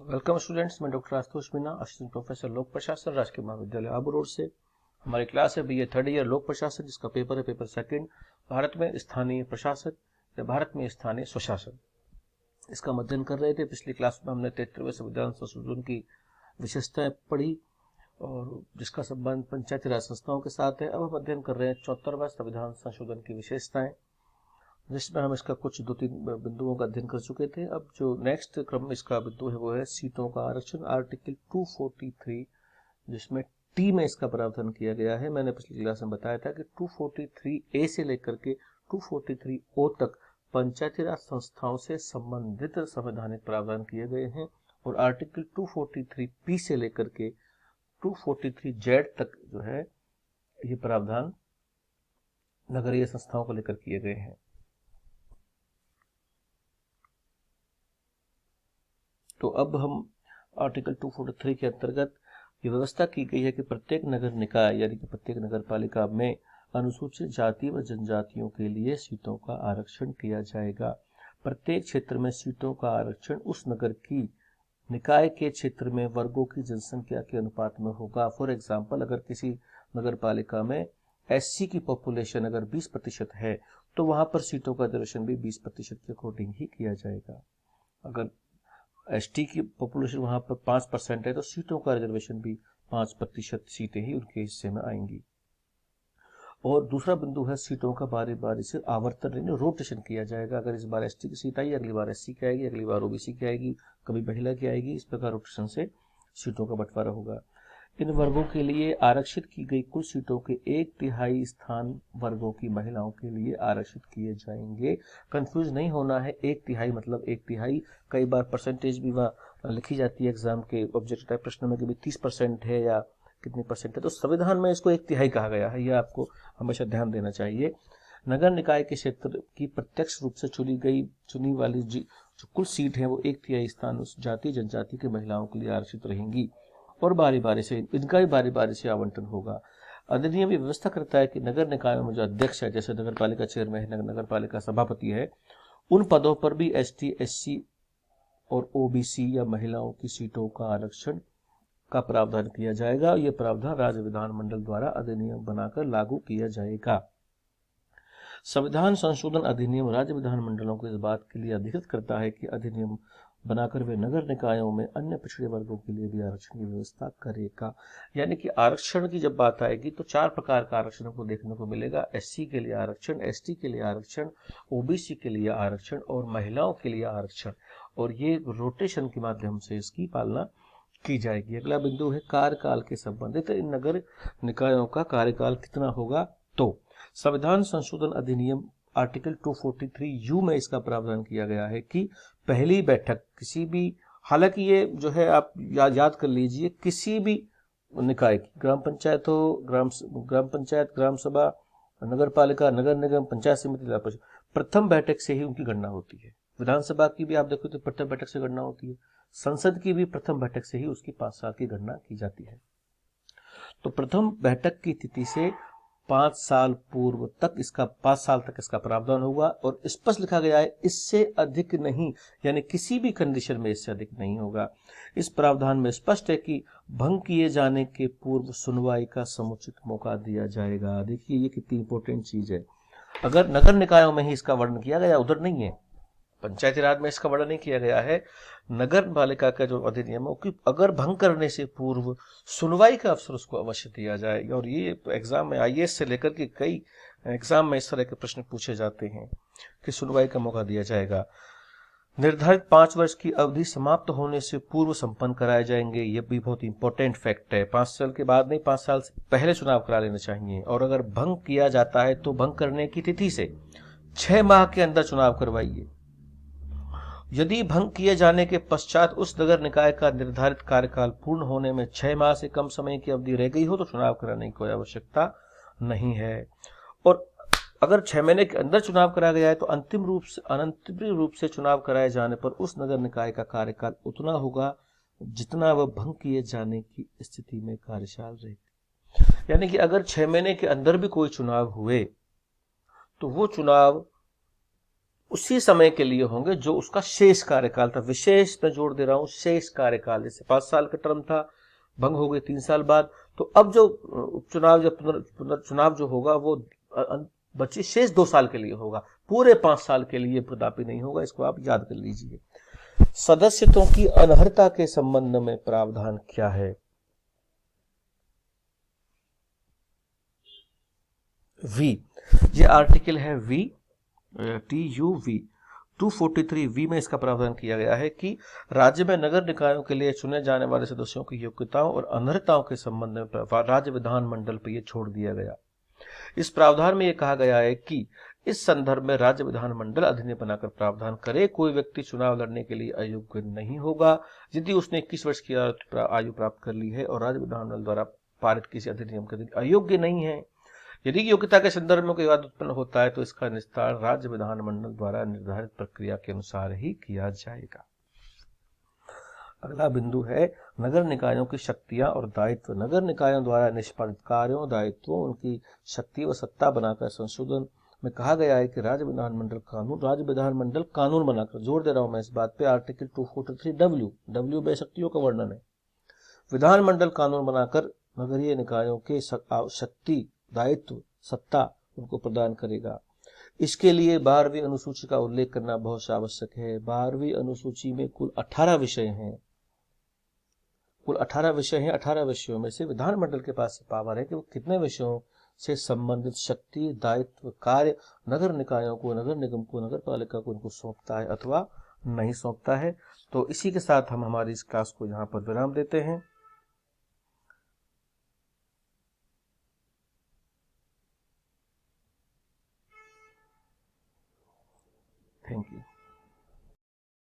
Welcome students, मैं doctor Ashutosh Meena, assistant professor लोक प्रशासन, राजकीय महाविद्यालय आबू रोड से। हमारी क्लास है बीए थर्ड ईयर लोक प्रशासन, जिसका पेपर है पेपर सेकंड, भारत में स्थानीय प्रशासन या भारत में स्थानीय स्वशासन। इसका अध्ययन कर रहे थे। पिछली क्लास में हमने 73वें संविधान संशोधन की विशेषताएं पढ़ी और जिसका संबंध पंचायती राज संस्थाओं के साथ है। अब हम अध्ययन कर रहे हैं 74वां संविधान संशोधन की विशेषताएं, जिसमें हम इसका कुछ 2-3 बिंदुओं का अध्ययन कर चुके थे। अब जो नेक्स्ट क्रम में इसका बिंदु है वो है सीटों का आरक्षण, आर्टिकल 243, जिसमें टी में इसका प्रावधान किया गया है। मैंने पिछली क्लास में बताया था कि 243A से लेकर के 243O तक पंचायती राज संस्थाओं से संबंधित संवैधानिक प्रावधान किए गए हैं और आर्टिकल 243P से लेकर के 243Z तक जो है ये प्रावधान नगरीय संस्थाओं को लेकर किए गए हैं। तो अब हम आर्टिकल 243 के अंतर्गत ये व्यवस्था की गई है कि प्रत्येक नगर निकाय यानी कि प्रत्येक नगर पालिका में अनुसूचित जाति व जनजातियों के लिए सीटों का आरक्षण किया जाएगा। प्रत्येक क्षेत्र में सीटों का आरक्षण उस नगर की निकाय के क्षेत्र में वर्गों की जनसंख्या के अनुपात में होगा। फॉर एग्जाम्पल, अगर किसी नगर पालिका में SC की पॉपुलेशन अगर 20% है तो वहां पर सीटों का रिजर्वेशन भी 20% के अकॉर्डिंग ही किया जाएगा। अगर ST की पॉपुलेशन वहां पर 5% है तो सीटों का रिजर्वेशन भी 5% सीटें ही उनके हिस्से में आएंगी। और दूसरा बिंदु है सीटों का बारी बारी से आवर्तन यानी रोटेशन किया जाएगा। अगर इस बार ST की सीट आई, अगली बार SC की आएगी, अगली बार OBC की आएगी, कभी महिला की आएगी। इस प्रकार रोटेशन से सीटों का बंटवारा होगा। इन वर्गों के लिए आरक्षित की गई कुल सीटों के 1/3 स्थान वर्गों की महिलाओं के लिए आरक्षित किए जाएंगे। कंफ्यूज नहीं होना है, 1/3 मतलब 1/3। कई बार परसेंटेज भी वहाँ लिखी जाती है एग्जाम के ऑब्जेक्टिव टाइप प्रश्न में कि 30% है या कितनी परसेंट है, तो संविधान में इसको 1/3 कहा गया है। यह आपको हमेशा ध्यान देना चाहिए। नगर निकाय के क्षेत्र की प्रत्यक्ष रूप से चुनी वाली जो कुल सीट है वो 1/3 स्थान उस जाति जनजाति की महिलाओं के लिए आरक्षित रहेंगी और बारी बारी से इनका भी बारी बारी से आवंटन होगा। अधिनियम ये व्यवस्था करता है कि नगर निकायों में जो अध्यक्ष है, जैसे नगर पालिका चेयरमैन है, नगर पालिका सभापति है, उन पदों पर भी ST SC और OBC या महिलाओं की सीटों का आरक्षण का प्रावधान किया जाएगा। यह प्रावधान राज्य विधानमंडल द्वारा अधिनियम बनाकर लागू किया जाएगा। संविधान संशोधन अधिनियम राज्य विधानमंडलों को इस बात के लिए अधिकृत करता है कि अधिनियम बनाकर वे नगर निकायों में अन्य पिछड़े वर्गों के लिए भी आरक्षण की व्यवस्था करेगा। यानी कि आरक्षण की जब बात आएगी तो 4 प्रकार का आरक्षण को देखने को मिलेगा। SC के लिए आरक्षण, ST के लिए आरक्षण, OBC के लिए आरक्षण और महिलाओं के लिए आरक्षण, और ये रोटेशन के माध्यम से इसकी पालना की जाएगी। अगला बिंदु है कार्यकाल के संबंधित इन नगर निकायों का कार्यकाल कितना होगा। तो संविधान संशोधन अधिनियम आर्टिकल 243U में इसका प्रावधान किया गया है कि पहली बैठक किसी भी, हालांकि ये जो है आप याद कर लीजिए, किसी भी निकाय की, ग्राम पंचायत हो, ग्राम पंचायत, ग्राम सभा, नगर पालिका, नगर निगम, पंचायत समिति, जिला परिषद, प्रथम बैठक से ही उनकी गणना होती है। विधानसभा की भी आप देखो तो प्रथम बैठक से गणना होती है। संसद की भी प्रथम बैठक से ही उसकी 5 साल की गणना की जाती है। तो प्रथम बैठक की तिथि से 5 साल पूर्व तक इसका 5 साल तक इसका प्रावधान होगा और स्पष्ट लिखा गया है इससे अधिक नहीं, यानी किसी भी कंडीशन में इससे अधिक नहीं होगा। इस प्रावधान में स्पष्ट है कि भंग किए जाने के पूर्व सुनवाई का समुचित मौका दिया जाएगा। देखिए ये कितनी इंपॉर्टेंट चीज है। अगर नगर निकायों में ही इसका वर्णन किया गया, उधर नहीं है, पंचायती राज में इसका वर्णन नहीं किया गया है। नगर पालिका का जो अधिनियम है कि अगर भंग करने से पूर्व सुनवाई का अवसर उसको अवश्य दिया जाए। और ये एग्जाम में IAS से लेकर के कई एग्जाम में इस तरह के प्रश्न पूछे जाते हैं कि सुनवाई का मौका दिया जाएगा। निर्धारित 5 वर्ष की अवधि समाप्त होने से पूर्व संपन्न कराए जाएंगे। ये भी बहुत इंपॉर्टेंट फैक्ट है। 5 साल के बाद नहीं, 5 साल से पहले चुनाव करा लेना चाहिए। और अगर भंग किया जाता है तो भंग करने की तिथि से 6 माह के अंदर चुनाव करवाइए। यदि भंग किए जाने के पश्चात उस नगर निकाय का निर्धारित कार्यकाल पूर्ण होने में 6 माह से कम समय की अवधि रह गई हो तो चुनाव कराने की कोई आवश्यकता नहीं है। और अगर 6 महीने के अंदर चुनाव कराया गया है तो अंतिम रूप से चुनाव कराए जाने पर उस नगर निकाय का कार्यकाल उतना होगा जितना वह भंग किए जाने की स्थिति में कार्यकाल रहेगी। यानी कि अगर 6 महीने के अंदर भी कोई चुनाव हुए तो वो चुनाव उसी समय के लिए होंगे जो उसका शेष कार्यकाल था। विशेष मैं जोड़ दे रहा हूं, शेष कार्यकाल। जैसे 5 साल का टर्म था, भंग हो गए 3 साल बाद, तो अब जो उपचुनाव या पुनर्चुनाव जो होगा वो बचे शेष 2 साल के लिए होगा, पूरे 5 साल के लिए प्रदापी नहीं होगा। इसको आप याद कर लीजिए। सदस्यत्वों की अनर्हता के संबंध में प्रावधान क्या है? वी, ये आर्टिकल है वी, TUV 243V में इसका प्रावधान किया गया है कि राज्य में नगर निकायों के लिए चुने जाने वाले सदस्यों की योग्यताओं और अनर्हताओं के संबंध में राज्य विधानमंडल पर यह छोड़ दिया गया। इस प्रावधान में यह कहा गया है कि इस संदर्भ में राज्य विधानमंडल अधिनियम बनाकर प्रावधान करे, कोई व्यक्ति चुनाव लड़ने के लिए अयोग्य नहीं होगा यदि उसने 21 वर्ष की आयु प्राप्त कर ली है और राज्य विधानमंडल द्वारा पारित किसी अधिनियम के अधीन अयोग्य नहीं है। यदि योग्यता के संदर्भ में कोई विवाद उत्पन्न होता है तो इसका निस्तारण राज्य विधानमंडल द्वारा निर्धारित प्रक्रिया के अनुसार ही किया जाएगा। अगला बिंदु है नगर निकायों की शक्तियां और दायित्व। नगर निकायों द्वारा निष्पादित कार्यों, दायित्वों, उनकी शक्ति व सत्ता बनाकर संशोधन में कहा गया है कि राज्य विधानमंडल कानून बनाकर, जोर दे रहा हूं मैं इस बात पे, आर्टिकल 243W बे शक्तियों का वर्णन है। विधानमंडल कानून बनाकर नगरीय निकायों के शक्ति, दायित्व, सत्ता उनको प्रदान करेगा। इसके लिए 12वीं अनुसूची का उल्लेख करना बहुत आवश्यक है। 12वीं अनुसूची में कुल 18 विषय हैं। कुल 18 विषय हैं। 18 विषयों में से विधानमंडल के पास पावर है कि वो कितने विषयों से संबंधित शक्ति, दायित्व, कार्य नगर निकायों को, नगर निगम को, नगर पालिका को उनको सौंपता है अथवा नहीं सौंपता है। तो इसी के साथ हम हमारी इस क्लास को यहाँ पर विराम देते हैं। Thank you.